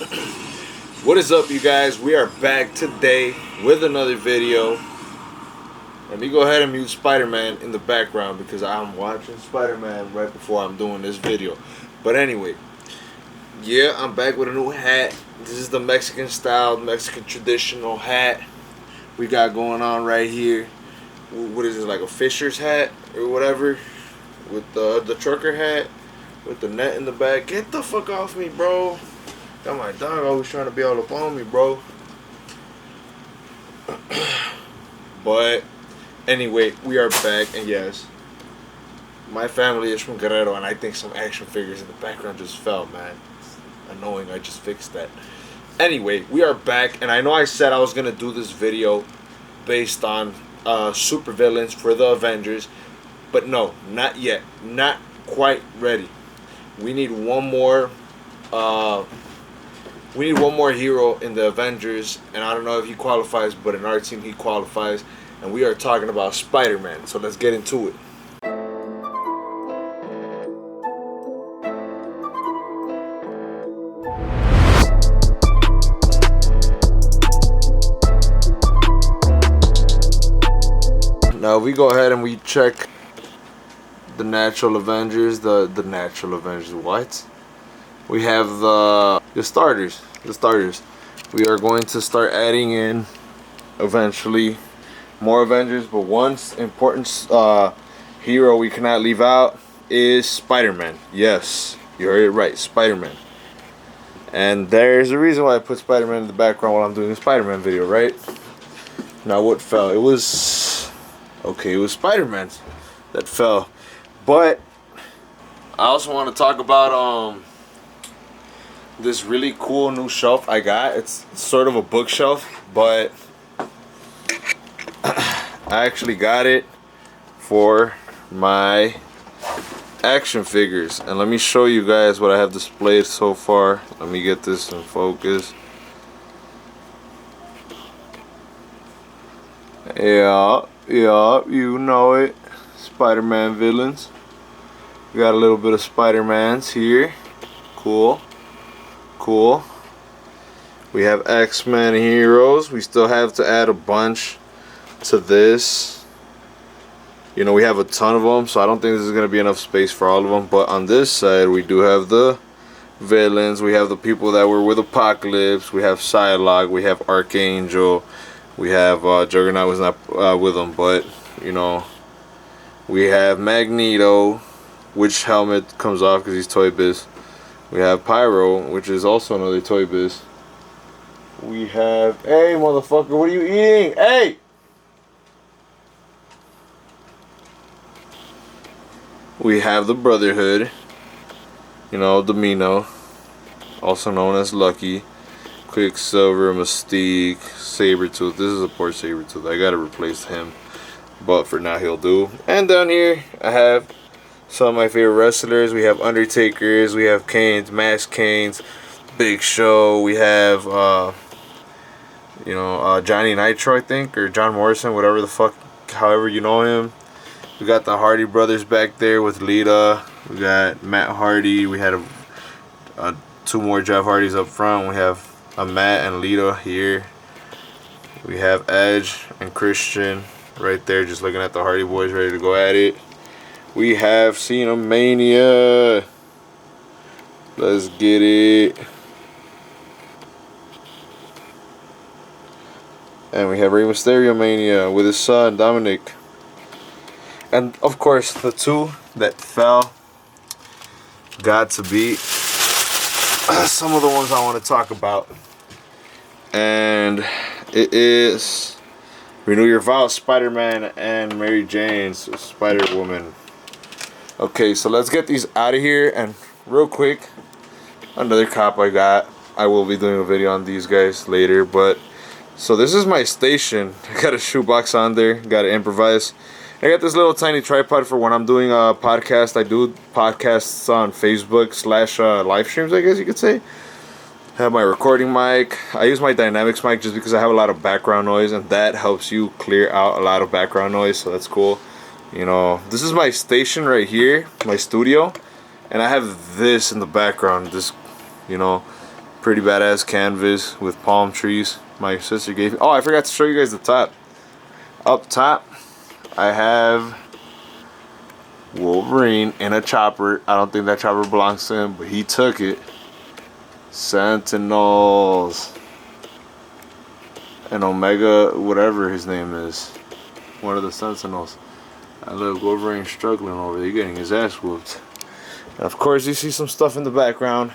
What is up, you guys? We are back today with another video. Let me go ahead and mute Spider-Man in the background because I'm watching Spider-Man right before I'm doing this video. But anyway, yeah, I'm back with a new hat. This is the Mexican style, Mexican traditional hat we got going on right here. What is it, like a fisher's hat or whatever? With the trucker hat with the net in the back. Get the fuck off me, bro. Got my dog always trying to be all up on me, bro. But anyway, we are back, and yes, my family is from Guerrero, and I think some action figures in the background just fell, man. It's annoying. I just fixed that. Anyway, we are back, and I know I said I was gonna do this video based on supervillains for the Avengers, but no, not yet. Not quite ready. We need one more. We need one more hero in the Avengers, and I don't know if he qualifies, but in our team he qualifies, and we are talking about Spider-Man. So let's get into it. Now we go ahead and we check the natural Avengers, the natural Avengers. What? We have the starters. We are going to start adding in eventually more Avengers, but one important hero we cannot leave out is Spider-Man. Yes, you heard it right, Spider-Man. And there's a reason why I put Spider-Man in the background while I'm doing a Spider-Man video, right? Now what fell? It was Spider-Man that fell. But I also want to talk about this really cool new shelf I got. It's sort of a bookshelf, but I actually got it for my action figures. And let me show you guys what I have displayed so far. Let me get this in focus. Yeah, you know it. Spider-Man villains. We got a little bit of Spider-Mans here. Cool. We have X-Men heroes. We still have to add a bunch to this. You know, we have a ton of them, so I don't think this is going to be enough space for all of them. But on this side, we do have the villains. We have the people that were with Apocalypse. We have Psylocke. We have Archangel. We have Juggernaut was not with them, but, you know, we have Magneto, which helmet comes off because he's Toy Biz. We have Pyro, which is also another Toy Biz. We have... Hey, motherfucker, what are you eating? Hey! We have the Brotherhood. You know, Domino. Also known as Lucky. Quicksilver, Mystique, Sabretooth. This is a poor Sabretooth. I gotta replace him. But for now, he'll do. And down here, I have some of my favorite wrestlers. We have Undertakers, we have Canes, Mass Canes, Big Show. We have, Johnny Nitro, I think, or John Morrison, whatever the fuck, however you know him. We got the Hardy brothers back there with Lita. We got Matt Hardy. We had two more Jeff Hardys up front. We have a Matt and Lita here. We have Edge and Christian right there, just looking at the Hardy Boys, ready to go at it. We have Cena Mania. Let's get it. And we have Rey Mysterio Mania with his son, Dominic. And, of course, the two that fell got to be some of the ones I want to talk about. And it is Renew Your Vows, Spider-Man and Mary Jane, Spider-Woman. Okay, so let's get these out of here. And real quick, another cop I got. I will be doing a video on these guys later. But so this is my station. I got a shoebox on there. Got to improvise. I got this little tiny tripod for when I'm doing a podcast. I do podcasts on Facebook / live streams, I guess you could say. I have my recording mic. I use my Dynamics mic just because I have a lot of background noise, and that helps you clear out a lot of background noise, so that's cool. You know, this is my station right here, my studio, and I have this in the background. This, you know, Pretty badass canvas with palm trees. My sister gave me. Oh, I forgot to show you guys the top. Up top, I have Wolverine in a chopper. I don't think that chopper belongs to him, but he took it. Sentinels. And Omega, whatever his name is. One of the Sentinels. I look, Wolverine struggling over there, getting his ass whooped. And of course, you see some stuff in the background.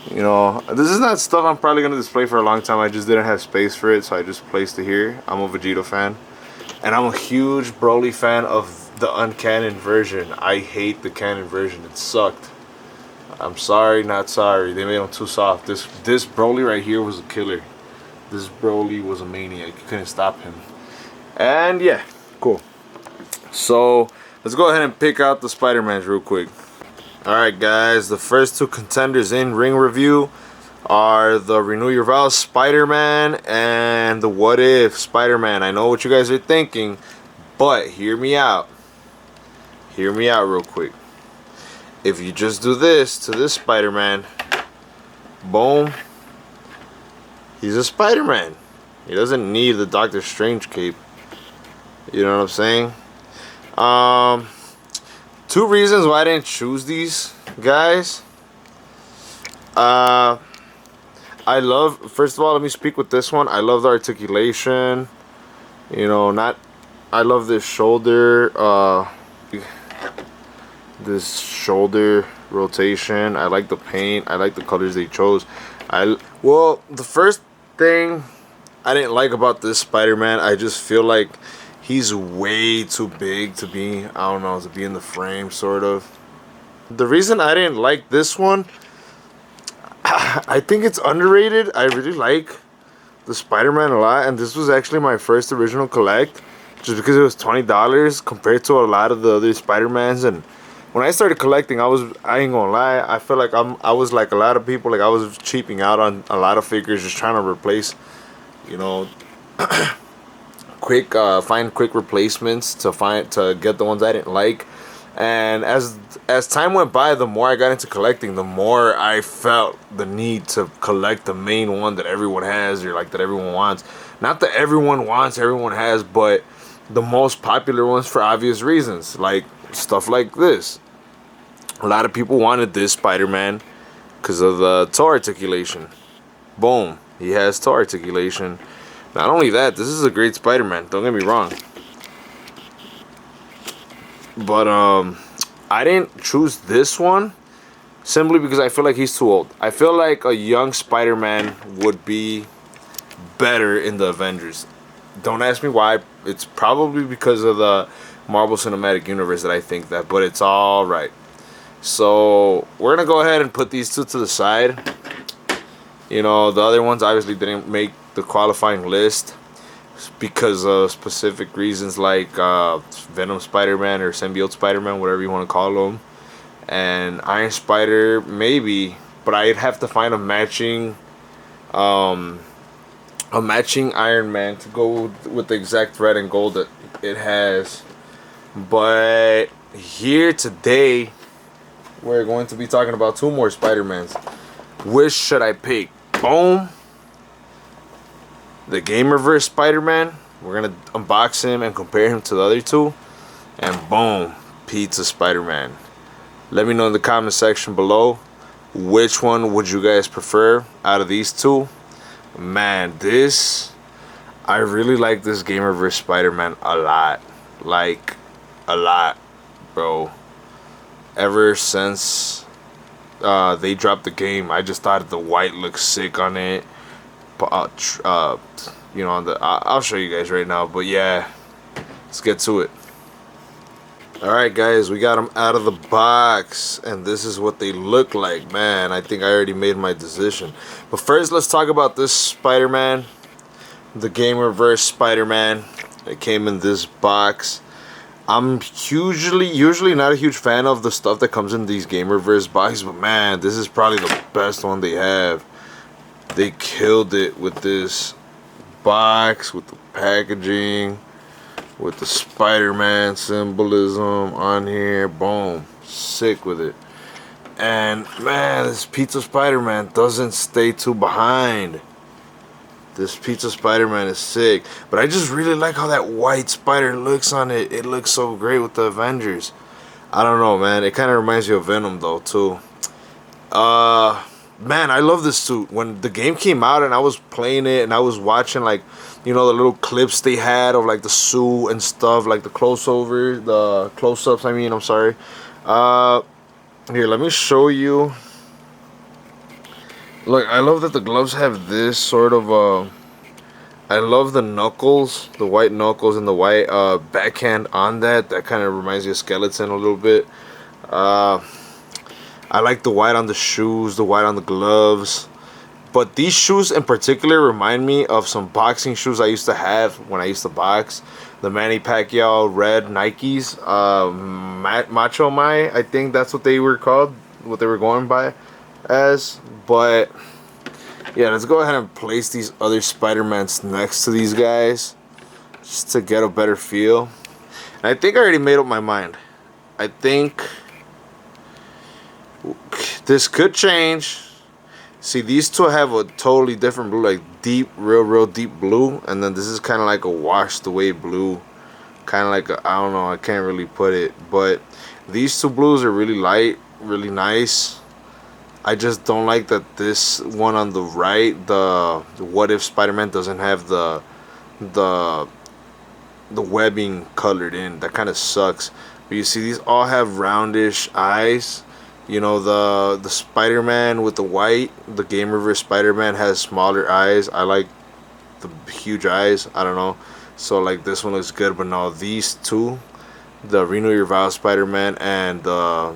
You know, this is not stuff I'm probably going to display for a long time. I just didn't have space for it, so I just placed it here. I'm a Vegito fan. And I'm a huge Broly fan of the uncanon version. I hate the canon version. It sucked. I'm sorry, not sorry. They made him too soft. This Broly right here was a killer. This Broly was a maniac. You couldn't stop him. And yeah, cool. So let's go ahead and pick out the Spider-Mans real quick. Alright guys, the first two contenders in ring review are the Renew Your Vows Spider-Man and the What If Spider-Man. I know what you guys are thinking, but hear me out. Hear me out real quick. If you just do this to this Spider-Man, boom, he's a Spider-Man. He doesn't need the Doctor Strange cape. You know what I'm saying? Two reasons why I didn't choose these guys. I love, first of all, let me speak with this one. I love the articulation. You know, I love this shoulder, this shoulder rotation. I like the paint. I like the colors they chose. Well, the first thing I didn't like about this Spider-Man, I just feel like he's way too big to be, I don't know, to be in the frame, sort of. The reason I didn't like this one, I think it's underrated. I really like the Spider-Man a lot, and this was actually my first original collect, just because it was $20 compared to a lot of the other Spider-Mans. And when I started collecting, I ain't gonna lie, I feel like I was like a lot of people, like I was cheaping out on a lot of figures, just trying to replace, you know, find quick replacements to get the ones I didn't like. And as time went by, the more I got into collecting, the more I felt the need to collect the main one that everyone has, or like that everyone wants. Not that everyone wants, everyone has, but the most popular ones for obvious reasons, like stuff like this. A lot of people wanted this Spider-Man because of the toe articulation. Boom, he has toe articulation. Not only that, this is a great Spider-Man, don't get me wrong. But I didn't choose this one simply because I feel like he's too old. I feel like a young Spider-Man would be better in the Avengers. Don't ask me why. It's probably because of the Marvel Cinematic Universe that I think that, but it's all right. So we're gonna go ahead and put these two to the side. You know, the other ones obviously didn't make the qualifying list because of specific reasons, like Venom Spider-Man or Symbiote Spider-Man, whatever you want to call them, and Iron Spider maybe, but I'd have to find a matching Iron Man to go with the exact red and gold that it has. But here today, we're going to be talking about two more Spider-Mans. Which should I pick? Boom, the Gamerverse Spider-Man. We're gonna unbox him and compare him to the other two. And boom, Pizza Spider-Man. Let me know in the comment section below, which one would you guys prefer out of these two? Man, I really like this Gamerverse Spider-Man a lot. Like, a lot, bro. Ever since they dropped the game, I just thought the white looked sick on it. You know, I'll show you guys right now, but yeah, let's get to it. Alright guys, we got them out of the box, and this is what they look like. Man, I think I already made my decision. But first, let's talk about this Spider-Man, the Gamerverse Spider-Man. It came in this box. I'm usually not a huge fan of the stuff that comes in these Gamerverse boxes, but man, this is probably the best one they have. They killed it with this box, with the packaging, with the Spider-Man symbolism on here. Boom, sick with it. And man, this Pizza Spider-Man doesn't stay too behind. This Pizza Spider-Man is sick. But I just really like how that white spider looks on it. It looks so great with the Avengers. I don't know, man. It kind of reminds me of Venom, though, too. Man, I love this suit. When the game came out and I was playing it and I was watching, like, you know, the little clips they had of, like, the suit and stuff, like the close-ups, I mean, I'm sorry. Here, let me show you. Look, I love that the gloves have this sort of, I love the knuckles, the white knuckles and the white, backhand on that. That kind of reminds me of Skeleton a little bit. I like the white on the shoes, the white on the gloves. But these shoes in particular remind me of some boxing shoes I used to have when I used to box. The Manny Pacquiao red Nikes. Macho Mai, I think that's what they were called. What they were going by as. But yeah, let's go ahead and place these other Spider-Mans next to these guys. Just to get a better feel. And I think I already made up my mind. I think this could change. See, these two have a totally different blue, like deep, real deep blue, and then this is kind of like a washed away blue, kind of like I don't know, I can't really put it, but these two blues are really light, really nice. I just don't like that this one on the right, the What If Spider-Man, doesn't have the webbing colored in. That kind of sucks. But you see, these all have roundish eyes. You know, the Spider-Man with the white, the Game Reverse Spider-Man has smaller eyes. I like the huge eyes. I don't know. So, like, this one looks good. But no, these two, the Renew Your Vows Spider-Man and the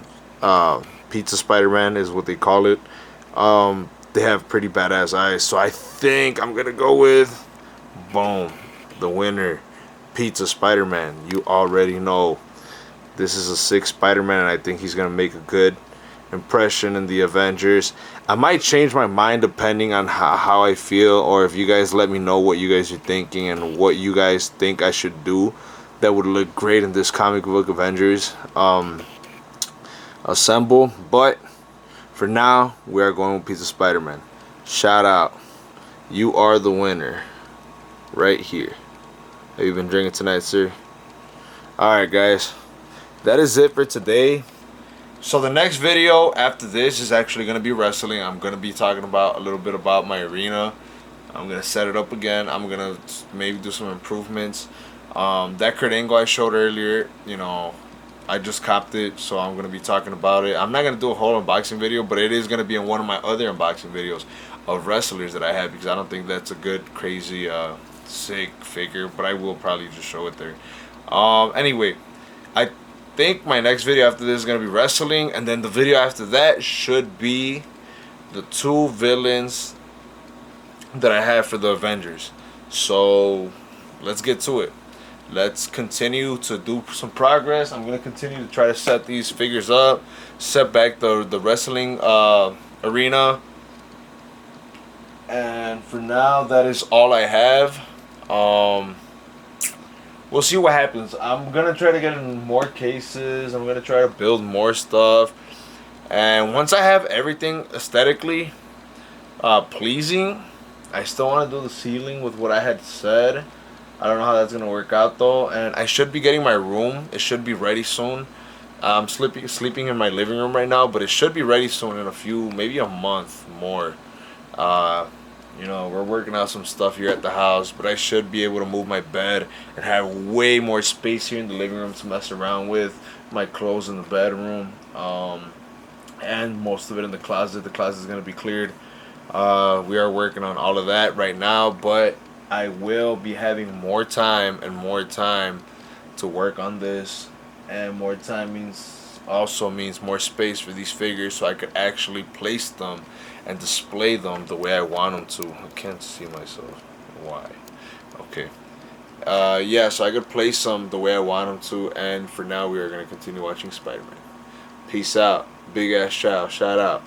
Pizza Spider-Man is what they call it. They have pretty badass eyes. So I think I'm going to go with, boom, the winner, Pizza Spider-Man. You already know. This is a sick Spider-Man, and I think he's going to make a good impression in the Avengers. I might change my mind depending on how I feel, or if you guys let me know what you guys are thinking and what you guys think I should do that would look great in this comic book Avengers assemble. But for now, we are going with Pizza Spider-Man. Shout out. You are the winner right here. Have you been drinking tonight, sir? Alright, guys, that is it for today. So the next video after this is actually going to be wrestling. I'm going to be talking about a little bit about my arena. I'm going to set it up again. I'm going to maybe do some improvements. That Kurt Angle I showed earlier, you know, I just copped it, so I'm going to be talking about it. I'm not going to do a whole unboxing video, but it is going to be in one of my other unboxing videos of wrestlers that I have, because I don't think that's a good, crazy, sick figure, but I will probably just show it there. Anyway, I think my next video after this is going to be wrestling, and then the video after that should be the two villains that I have for the Avengers. So let's get to it. Let's continue to do some progress. I'm going to continue to try to set these figures up, set back the wrestling arena, and for now that is all I have. We'll see what happens. I'm going to try to get in more cases. I'm going to try to build more stuff. And once I have everything aesthetically pleasing, I still want to do the ceiling with what I had said. I don't know how that's going to work out, though. And I should be getting my room. It should be ready soon. I'm sleeping in my living room right now, but it should be ready soon in a few, maybe a month more. You know, we're working out some stuff here at the house, but I should be able to move my bed and have way more space here in the living room to mess around with. My clothes in the bedroom, and most of it in the closet. The closet is going to be cleared. We are working on all of that right now, but I will be having more time to work on this, and more time also means more space for these figures, so I could actually place them and display them the way I want them to. I can't see myself. Why? Okay. Yeah, so I could place them the way I want them to. And for now, we are going to continue watching Spider-Man. Peace out. Big ass ciao. Shout out.